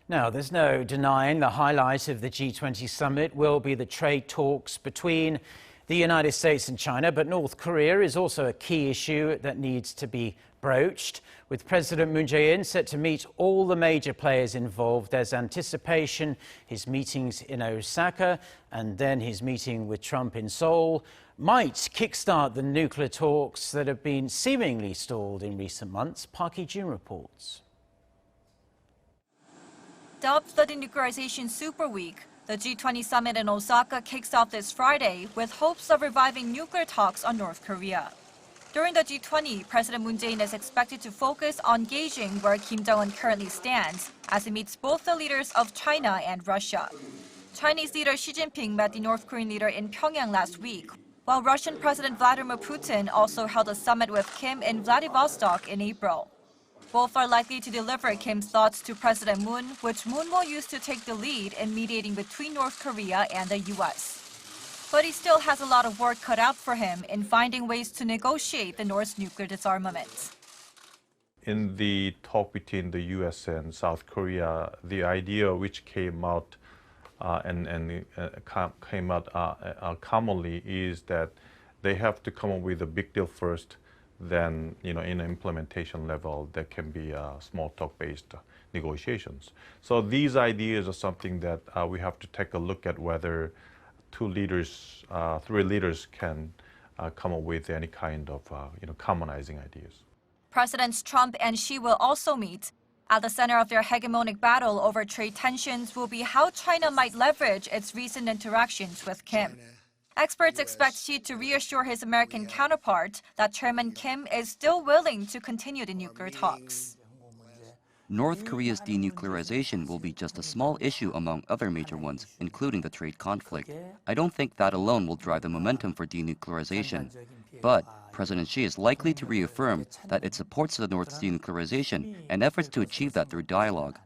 Now, there's no denying the highlight of the G20 Summit will be the trade talks between the United States and China, but North Korea is also a key issue that needs to be broached. With President Moon Jae-in set to meet all the major players involved, there's anticipation his meetings in Osaka and then his meeting with Trump in Seoul might kickstart the nuclear talks that have been seemingly stalled in recent months. Park Hee-jun reports. Dubbed the denuclearization super week, the G20 summit in Osaka kicks off this Friday with hopes of reviving nuclear talks on North Korea. During the G20, President Moon Jae-in is expected to focus on gauging where Kim Jong-un currently stands as he meets both the leaders of China and Russia. Chinese leader Xi Jinping met the North Korean leader in Pyeongyang last week, while Russian President Vladimir Putin also held a summit with Kim in Vladivostok in April. Both are likely to deliver Kim's thoughts to President Moon, which Moon will use to take the lead in mediating between North Korea and the U.S. But he still has a lot of work cut out for him in finding ways to negotiate the North's nuclear disarmament. In the talk between the U.S. and South Korea, the idea which came out commonly is that they have to come up with a big deal first. Then, in an implementation level, there can be small talk-based negotiations. So these ideas are something that we have to take a look at whether three leaders can come up with any kind of, commonizing ideas. Presidents Trump and Xi will also meet. At the center of their hegemonic battle over trade tensions will be how China might leverage its recent interactions with Kim. Experts expect Xi to reassure his American counterpart that Chairman Kim is still willing to continue the nuclear talks. North Korea's denuclearization will be just a small issue among other major ones, including the trade conflict. I don't think that alone will drive the momentum for denuclearization. But President Xi is likely to reaffirm that it supports the North's denuclearization and efforts to achieve that through dialogue.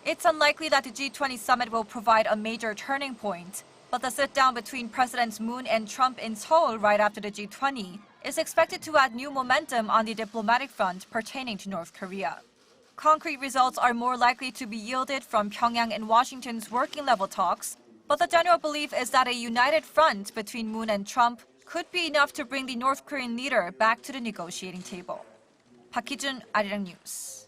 It's unlikely that the G20 summit will provide a major turning point. But the sit-down between Presidents Moon and Trump in Seoul right after the G20 is expected to add new momentum on the diplomatic front pertaining to North Korea. Concrete results are more likely to be yielded from Pyongyang and Washington's working-level talks, but the general belief is that a united front between Moon and Trump could be enough to bring the North Korean leader back to the negotiating table. Park Hee-jun, Arirang News.